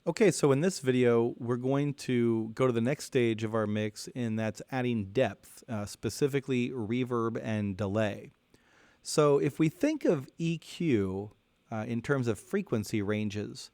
Okay, so in this video, we're going to go to the next stage of our mix, and that's adding depth, specifically reverb and delay. So if we think of EQ in terms of frequency ranges,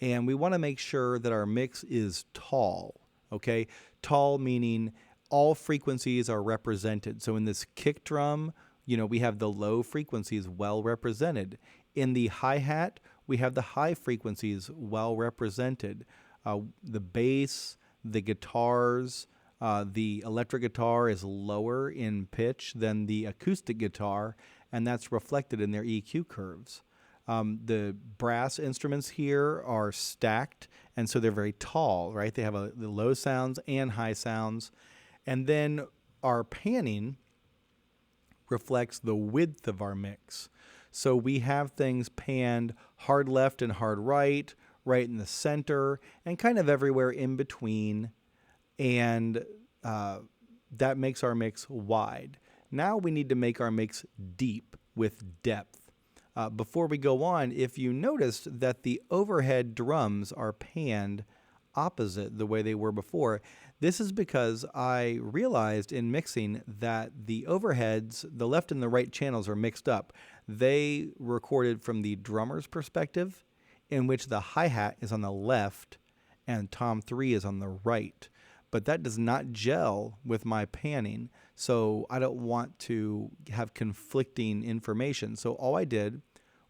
and we want to make sure that our mix is tall, okay? Tall meaning all frequencies are represented. So in this kick drum, we have the low frequencies well represented. In the hi-hat, we have the high frequencies well represented. The bass, the guitars, the electric guitar is lower in pitch than the acoustic guitar, and that's reflected in their EQ curves. The brass instruments here are stacked, and so they're very tall, right? They have the low sounds and high sounds. And then our panning reflects the width of our mix. So we have things panned hard left and hard right, right in the center, and kind of everywhere in between. And that makes our mix wide. Now we need to make our mix deep with depth. Before we go on, if you noticed that the overhead drums are panned opposite the way they were before, this is because I realized in mixing that the overheads, the left and the right channels are mixed up. They recorded from the drummer's perspective, in which the hi-hat is on the left and tom 3 is on the right. But that does not gel with my panning, so I don't want to have conflicting information. So all I did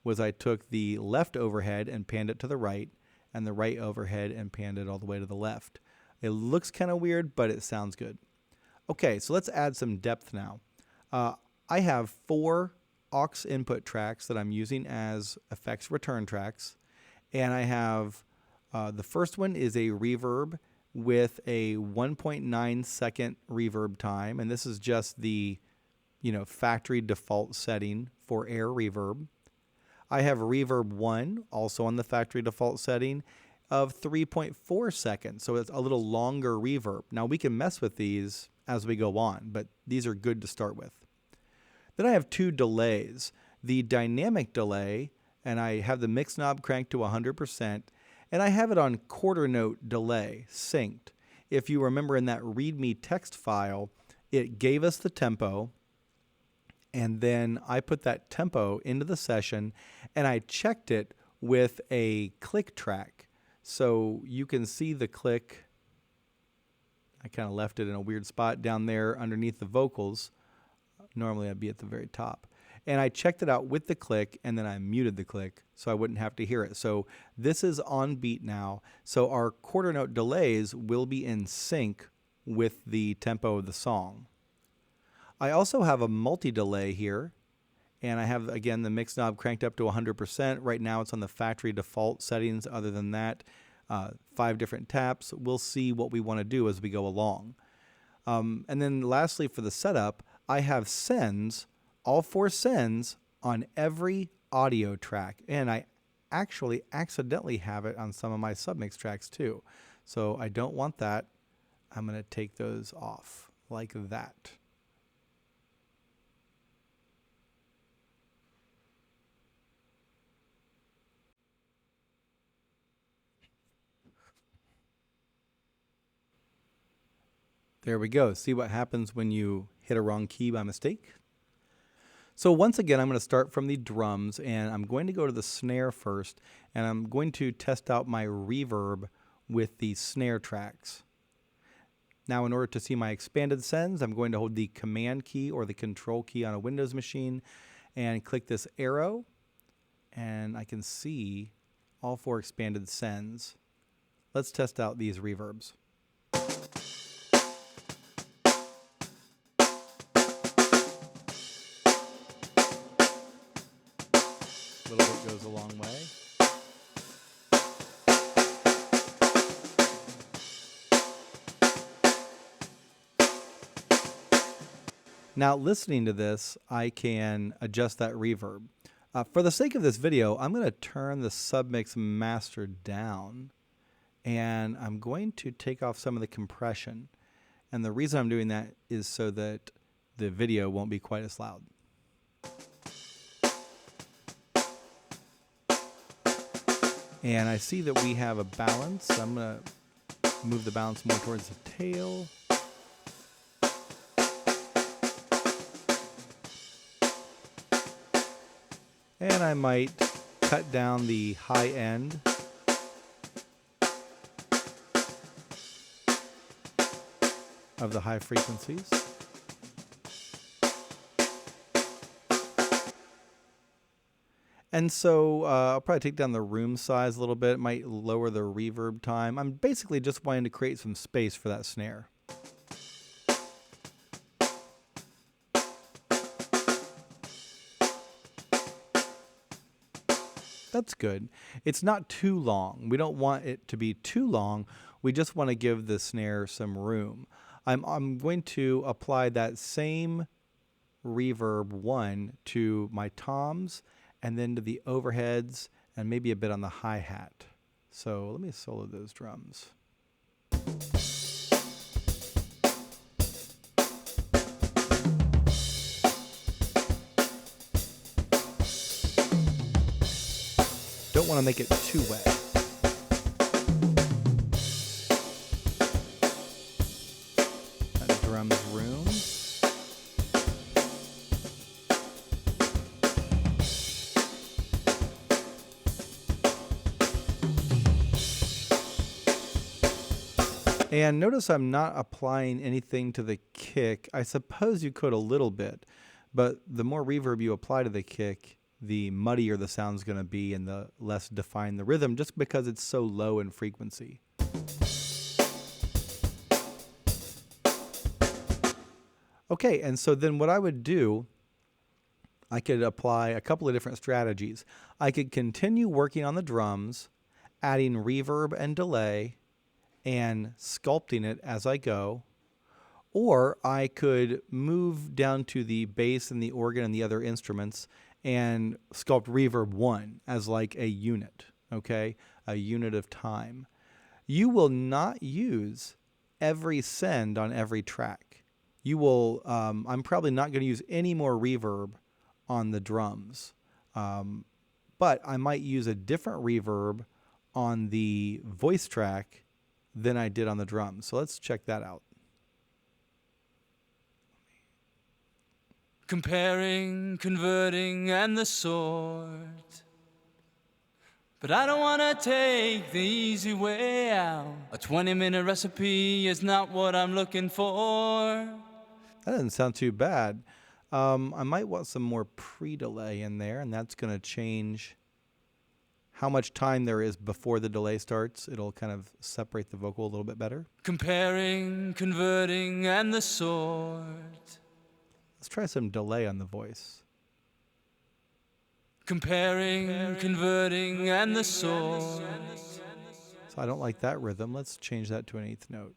was I took the left overhead and panned it to the right, and the right overhead and panned it all the way to the left. It looks kind of weird, but it sounds good. Okay, so let's add some depth now. I have 4 aux input tracks that I'm using as effects return tracks, and I have the first one is a reverb with a 1.9 second reverb time, and this is just the factory default setting for air reverb. I have reverb 1 also on the factory default setting of 3.4 seconds, so it's a little longer reverb. Now we can mess with these as we go on, but these are good to start with. Then I have 2 delays. The dynamic delay, and I have the mix knob cranked to 100%, and I have it on quarter note delay, synced. If you remember in that README text file, it gave us the tempo, and then I put that tempo into the session, and I checked it with a click track. So you can see the click. I kind of left it in a weird spot down there underneath the vocals. Normally I'd be at the very top. And I checked it out with the click, and then I muted the click so I wouldn't have to hear it. So this is on beat now. So our quarter note delays will be in sync with the tempo of the song. I also have a multi-delay here, and I have, again, the mix knob cranked up to 100%. Right now it's on the factory default settings. Other than that, 5 different taps. We'll see what we want to do as we go along. And then lastly, for the setup, I have sends, all 4 sends on every audio track. And I actually accidentally have it on some of my submix tracks too. So I don't want that. I'm going to take those off like that. There we go. See what happens when you hit a wrong key by mistake? So once again, I'm going to start from the drums, and I'm going to go to the snare first, and I'm going to test out my reverb with the snare tracks. Now, in order to see my expanded sends, I'm going to hold the Command key or the Control key on a Windows machine and click this arrow, and I can see all 4 expanded sends. Let's test out these reverbs. A little bit goes a long way. Now, listening to this, I can adjust that reverb. For the sake of this video, I'm going to turn the submix master down, and I'm going to take off some of the compression. And the reason I'm doing that is so that the video won't be quite as loud. And I see that we have a balance. I'm going to move the balance more towards the tail. And I might cut down the high end. Of the high frequencies. And so I'll probably take down the room size a little bit. It might lower the reverb time. I'm basically just wanting to create some space for that snare. That's good. It's not too long. We don't want it to be too long. We just want to give the snare some room. I'm going to apply that same reverb 1 to my toms and then to the overheads and maybe a bit on the hi-hat. So let me solo those drums. Don't want to make it too wet. That drums room. And notice I'm not applying anything to the kick. I suppose you could a little bit, but the more reverb you apply to the kick, the muddier the sound's going to be and the less defined the rhythm, just because it's so low in frequency. Okay, and so then what I would do, I could apply a couple of different strategies. I could continue working on the drums, adding reverb and delay, and sculpting it as I go, or I could move down to the bass and the organ and the other instruments and sculpt reverb 1 as like a unit, okay? A unit of time. You will not use every send on every track. You will, I'm probably not going to use any more reverb on the drums, but I might use a different reverb on the voice track than I did on the drums. So let's check that out. Comparing, converting, and the sort. But I don't want to take the easy way out. A 20-minute recipe is not what I'm looking for. That doesn't sound too bad. I might want some more pre-delay in there, and that's going to change how much time there is before the delay starts. It'll kind of separate the vocal a little bit better. Comparing, converting, and the sort. Let's try some delay on the voice. Comparing, converting, and the sort. So I don't like that rhythm. Let's change that to an eighth note.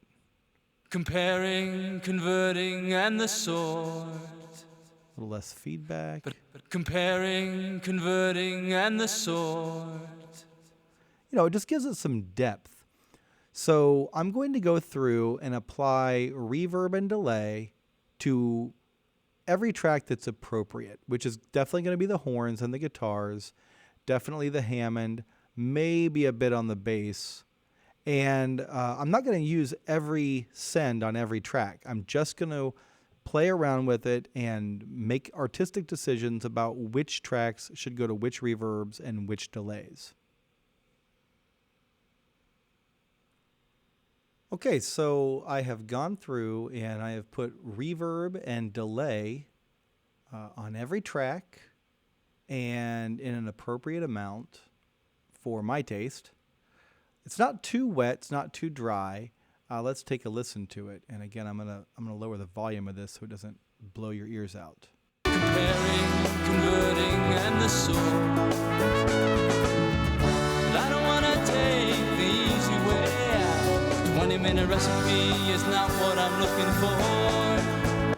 Comparing, converting, and the sort. A little less feedback. But comparing, converting, and the sort. You know, it just gives it some depth. So I'm going to go through and apply reverb and delay to every track that's appropriate, which is definitely going to be the horns and the guitars, definitely the Hammond, maybe a bit on the bass. And I'm not going to use every send on every track. I'm just going to play around with it and make artistic decisions about which tracks should go to which reverbs and which delays. Okay, so I have gone through and I have put reverb and delay on every track and in an appropriate amount for my taste. It's not too wet, it's not too dry. Let's take a listen to it. And again, I'm gonna lower the volume of this so it doesn't blow your ears out. Comparing, converting, and the sort. But I don't want to take the easy way out. 20-minute recipe is not what I'm looking for.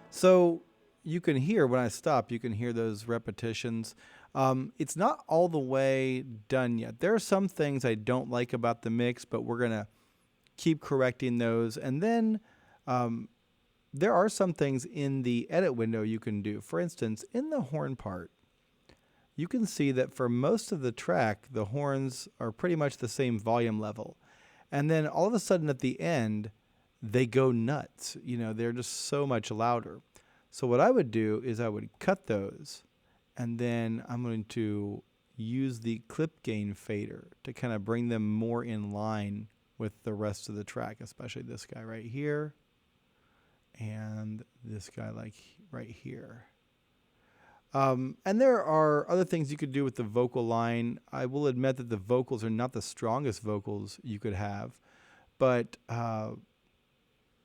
So you can hear, when I stop, you can hear those repetitions. It's not all the way done yet. There are some things I don't like about the mix, but we're going to keep correcting those. And then there are some things in the edit window you can do. For instance, in the horn part, you can see that for most of the track, the horns are pretty much the same volume level. And then all of a sudden at the end, they go nuts. You know, they're just so much louder. So what I would do is I would cut those, and then I'm going to use the clip gain fader to kind of bring them more in line with the rest of the track, especially this guy right here and this guy like right here. And there are other things you could do with the vocal line. I will admit that the vocals are not the strongest vocals you could have, but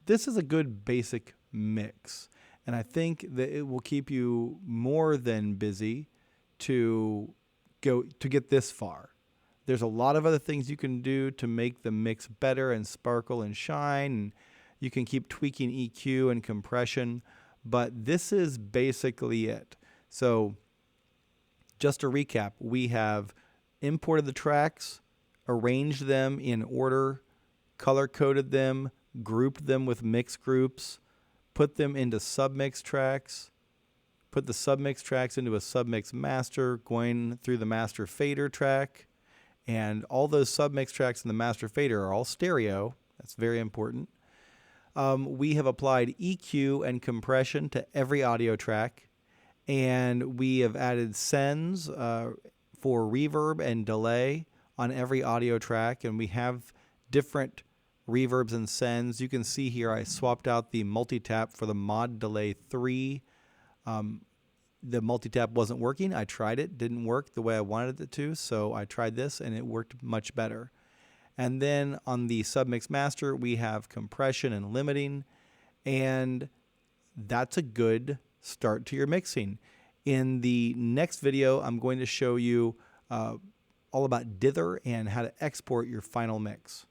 this is a good basic mix. And I think that it will keep you more than busy to get this far. There's a lot of other things you can do to make the mix better and sparkle and shine. And you can keep tweaking EQ and compression, but this is basically it. So just to recap, we have imported the tracks, arranged them in order, color-coded them, grouped them with mix groups, put them into submix tracks, put the submix tracks into a submix master, going through the master fader track, and all those submix tracks in the master fader are all stereo. That's very important. We have applied EQ and compression to every audio track, and we have added sends for reverb and delay on every audio track, and we have different reverbs and sends. You can see here I swapped out the multi-tap for the Mod Delay 3. The multi-tap wasn't working. I tried it, didn't work the way I wanted it to, so I tried this and it worked much better. And then on the submix master, we have compression and limiting, and that's a good start to your mixing. In the next video, I'm going to show you all about dither and how to export your final mix.